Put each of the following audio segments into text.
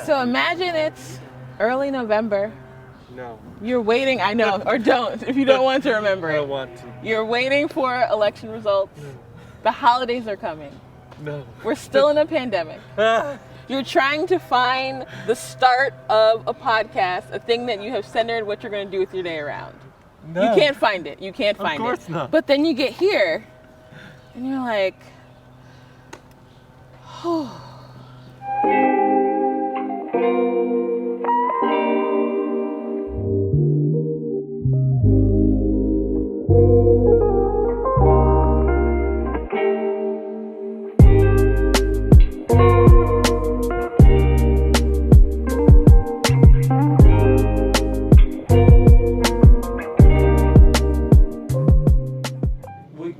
So imagine it's early November. No. You're waiting, I know, or don't, if you don't want to remember it. I don't want to. You're waiting for election results. No. The holidays are coming. No. We're still in a pandemic. You're trying to find the start of a podcast, a thing that you have centered what you're going to do with your day around. No. You can't find it. You can't find it. Of course not. But then you get here, and you're like, oh.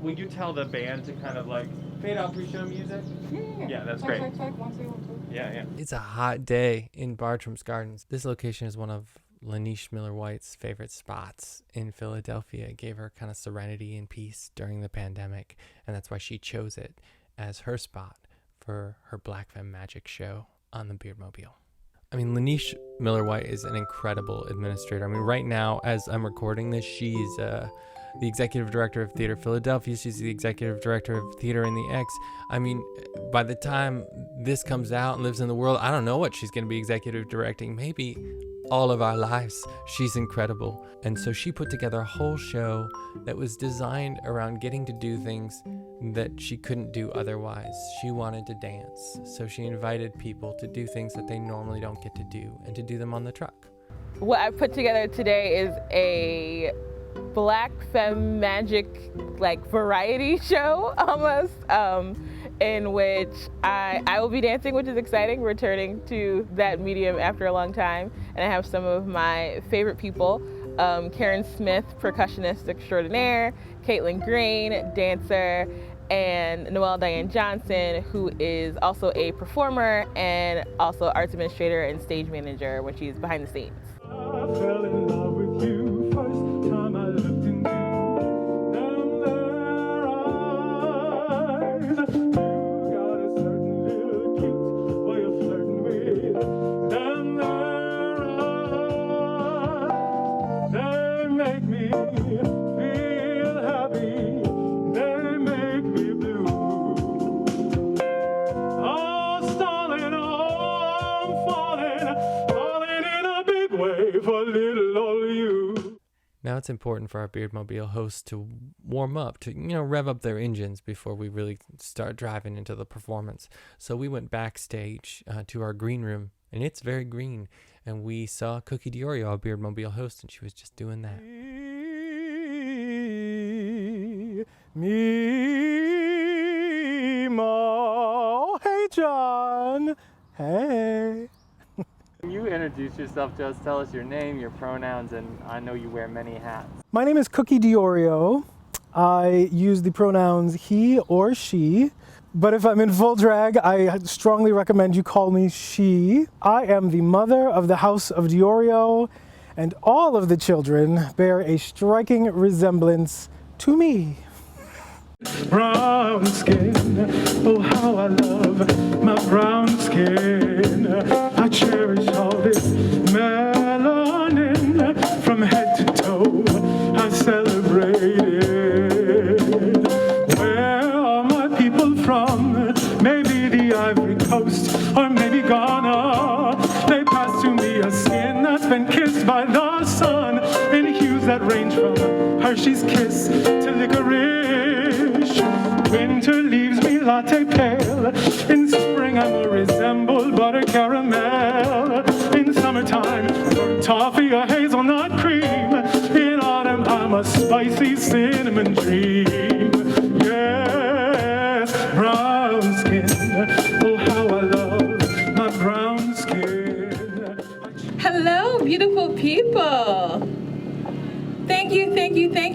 Would you tell the band to kind of like fade out pre-show music? Yeah, that's great. Yeah. It's a hot day in Bartram's Gardens. This location is one of LaNeshe Mille-White's favorite spots in Philadelphia. It gave her kind of serenity and peace during the pandemic, and that's why she chose it as her spot for her Black Femme Magic show on the Beardmobile. I mean, LaNeshe Mille-White is an incredible administrator. I mean, right now, as I'm recording this, she's the executive director of Theater Philadelphia. She's the executive director of Theater in the X. I mean, by the time this comes out and lives in the world, I don't know what she's going to be executive directing. Maybe all of our lives. She's incredible. And so she put together a whole show that was designed around getting to do things that she couldn't do otherwise. She wanted to dance. So she invited people to do things that they normally don't get to do and to do them on the truck. What I put together today is a Black Femme Magic variety show almost, in which I will be dancing, which is exciting, returning to that medium after a long time. And I have some of my favorite people, Karen Smith, percussionist extraordinaire, Caitlin Green, dancer, and Noelle Diane Johnson, who is also a performer and also arts administrator and stage manager when she's behind the scenes. I fell in love with you first time I looked into them their eyes. You got a certain little cute way of flirting with them their eyes. They make me feel happy. They make me blue. Oh, stalling, oh, I'm falling in a big way for little old you. Now it's important for our Beardmobile hosts to warm up, to, rev up their engines before we really start driving into the performance. So we went backstage to our green room, and it's very green. And we saw Cookie Diorio, our Beardmobile host, and she was just doing that. Me, Mo. Hey, John. Hey. Can you introduce yourself to us? Tell us your name, your pronouns, and I know you wear many hats. My name is Cookie Diorio. I use the pronouns he or she, but if I'm in full drag, I strongly recommend you call me she. I am the mother of the House of Diorio, and all of the children bear a striking resemblance to me. Brown skin, oh how I love my brown skin. I cherish all this melanin from head to toe. I celebrate it. Where are my people from? Maybe the Ivory Coast or maybe Ghana. They pass to me a skin that's been kissed by the sun in hues that range from Hershey's Kiss to licorice. Winter leaves me latte pale. In spring I will resemble butter caramel. In summertime, toffee or hazelnut cream. In autumn I'm a spicy cinnamon dream. Yes, brown skin. Oh, how I love my brown skin. Hello, beautiful people. Thank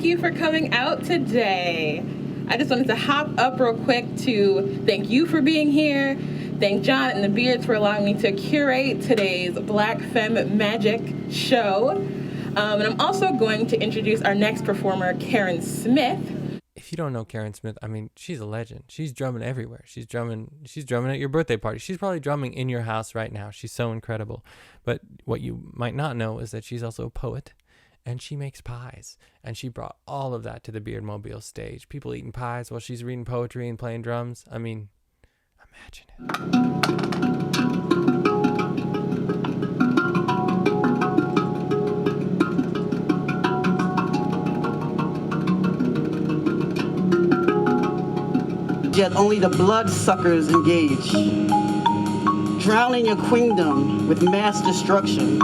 you for coming out today. I just wanted to hop up real quick to thank you for being here. Thank John and the Beards for allowing me to curate today's Black Femme Magic show. And I'm also going to introduce our next performer, Karen Smith. If If you don't know Karen Smith, I mean, she's a legend. She's drumming everywhere. She's drumming at your birthday party. She's probably drumming in your house right now. She's so incredible. But what you might not know is that she's also a poet, and she makes pies. And she brought all of that to the Beardmobile stage. People eating pies while she's reading poetry and playing drums. I mean, imagine it. Yet only the bloodsuckers engage, drowning your queendom with mass destruction,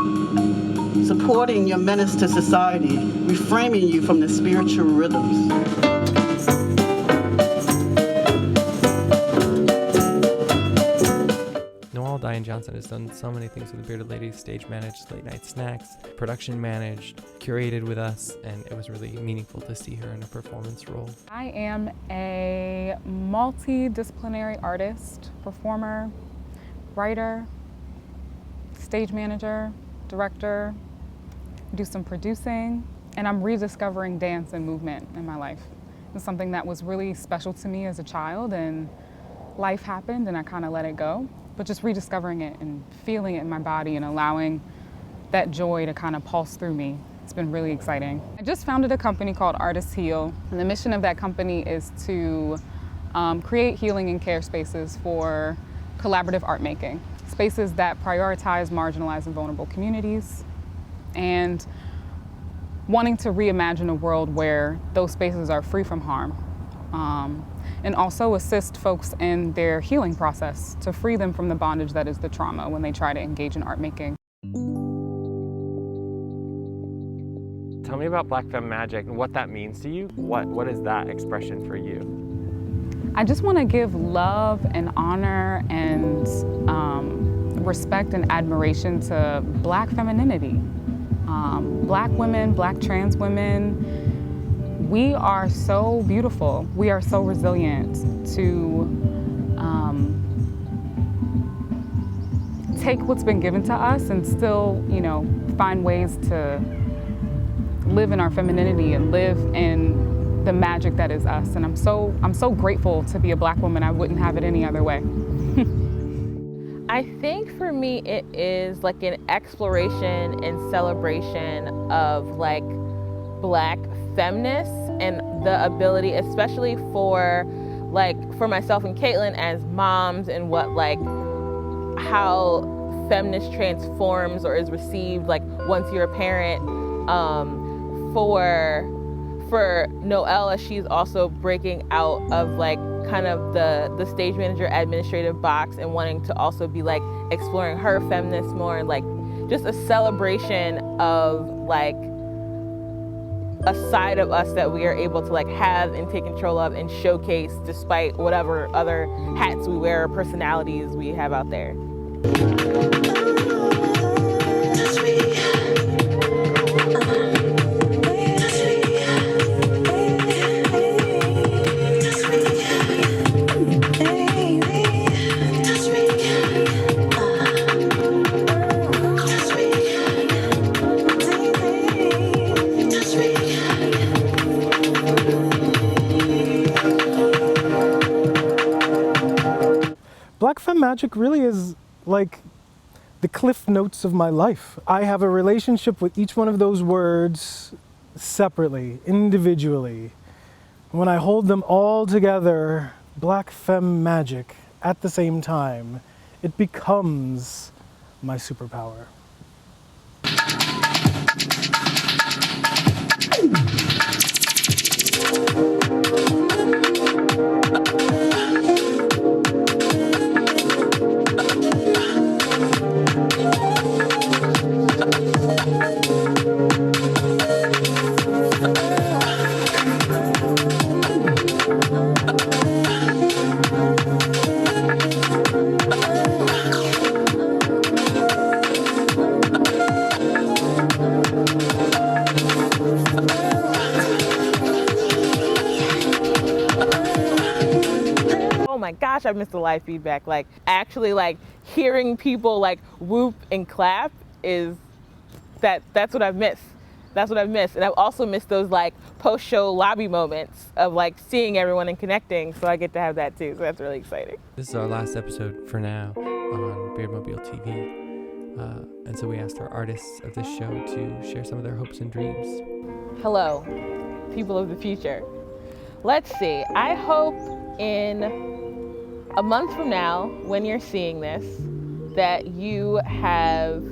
supporting your menace to society, reframing you from the spiritual rhythms. Noelle Diane Johnson has done so many things with the Bearded Ladies, stage managed Late Night Snacks, production managed, curated with us, and it was really meaningful to see her in a performance role. I am a multidisciplinary artist, performer, writer, stage manager, director, do some producing, and I'm rediscovering dance and movement in my life. It's something that was really special to me as a child, and life happened and I kind of let it go. But just rediscovering it and feeling it in my body and allowing that joy to kind of pulse through me. It's been really exciting. I just founded a company called Artists Heal, and the mission of that company is to create healing and care spaces for collaborative art making. Spaces that prioritize marginalized and vulnerable communities, and wanting to reimagine a world where those spaces are free from harm. And also assist folks in their healing process to free them from the bondage that is the trauma when they try to engage in art making. Tell me about Black Femme Magic and what that means to you. What is that expression for you? I just want to give love and honor and respect and admiration to Black femininity. Black women, Black trans women, we are so beautiful. We are so resilient to take what's been given to us and still, find ways to live in our femininity and live in the magic that is us. And I'm so grateful to be a Black woman. I wouldn't have it any other way. I think for me it is like an exploration and celebration of like Black feminists and the ability, especially for myself and Caitlin as moms, and what how feminist transforms or is received once you're a parent. For Noelle, as she's also breaking out of kind of the stage manager administrative box and wanting to also be exploring her feminist more, and just a celebration of a side of us that we are able to have and take control of and showcase despite whatever other hats we wear or personalities we have out there. Black Femme Magic really is like the cliff notes of my life. I have a relationship with each one of those words separately, individually. When I hold them all together, Black Femme Magic, at the same time, it becomes my superpower. Oh my gosh, I missed the live feedback. Actually hearing people whoop and clap that's what I've missed. That's what I've missed. And I've also missed those like post-show lobby moments of like seeing everyone and connecting. So I get to have that too. So that's really exciting. This is our last episode for now on Beardmobile TV. And so we asked our artists of this show to share some of their hopes and dreams. Hello, people of the future. Let's see. I hope in a month from now, when you're seeing this, that you have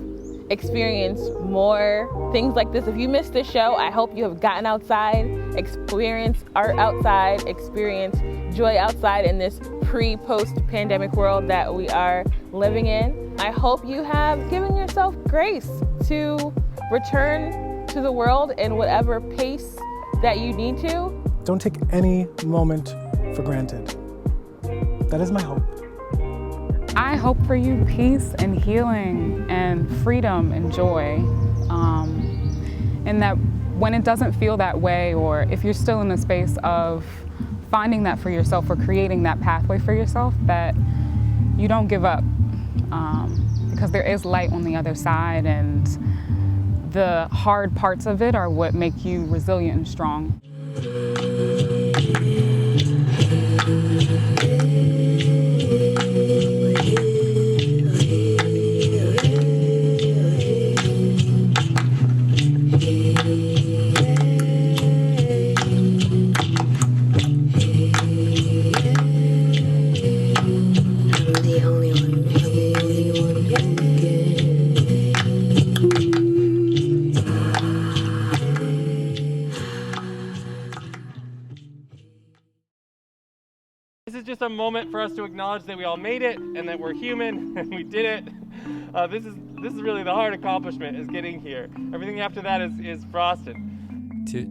experienced more things like this. If you missed this show, I hope you have gotten outside, experienced art outside, experienced joy outside in this pre-post-pandemic world that we are living in. I hope you have given yourself grace to return to the world in whatever pace that you need to. Don't take any moment for granted. That is my hope. I hope for you peace and healing and freedom and joy. And that when it doesn't feel that way, or if you're still in the space of finding that for yourself or creating that pathway for yourself, that you don't give up. Because there is light on the other side, and the hard parts of it are what make you resilient and strong. This is just a moment for us to acknowledge that we all made it and that we're human and we did it. This is really the hard accomplishment, is getting here. Everything after that is frosted.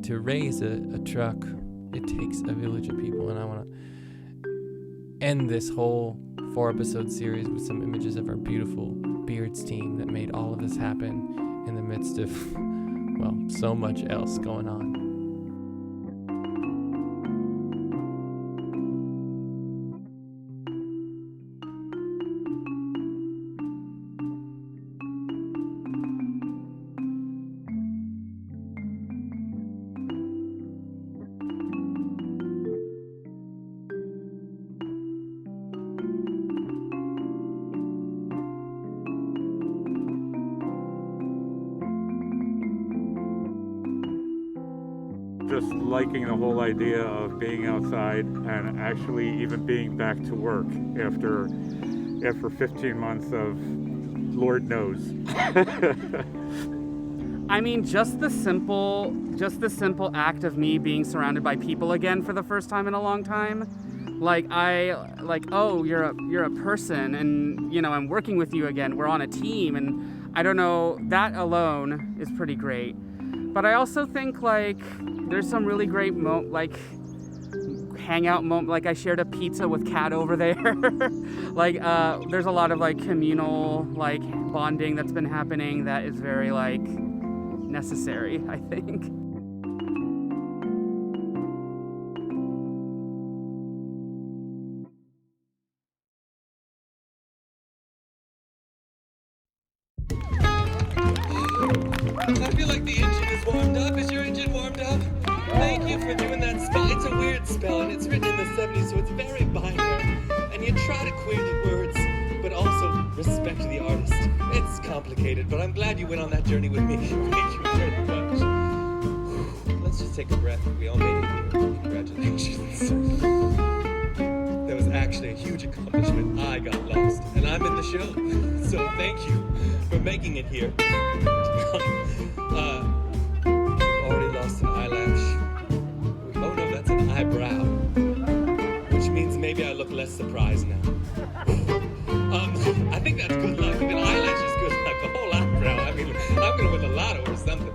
To raise a truck, it takes a village of people, and I want to end this whole 4-episode series with some images of our beautiful Beards team that made all of this happen in the midst of, well, so much else going on. Just liking the whole idea of being outside and actually even being back to work after 15 months of Lord knows. I mean, just the simple act of me being surrounded by people again for the first time in a long time. Oh, you're a person, and you know, I'm working with you again. We're on a team, and I don't know, that alone is pretty great. But I also think there's some really great hangout moment. Like, I shared a pizza with Cat over there. There's a lot of communal bonding that's been happening that is very necessary, I think. I feel like the engine is warmed up. Is your engine warmed up? Thank you for doing that spell. It's a weird spell, and it's written in the 70s, so it's very binary. And you try to queer the words, but also respect the artist. It's complicated, but I'm glad you went on that journey with me. Thank you very much. Let's just take a breath. We all made it here. Congratulations. That was actually a huge accomplishment. I got lost, and I'm in the show. So thank you for making it here. Already lost an eyelash. Oh no, that's an eyebrow. Which means maybe I look less surprised now. I think that's good luck. If an eyelash is good luck, a whole eyebrow, I mean, I'm gonna win a lotto or something.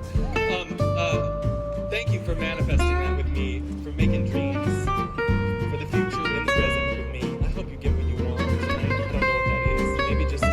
Thank you for manifesting that with me, for making dreams, for the future in the present with me. I hope you get what you want tonight. I don't know what that is. Maybe just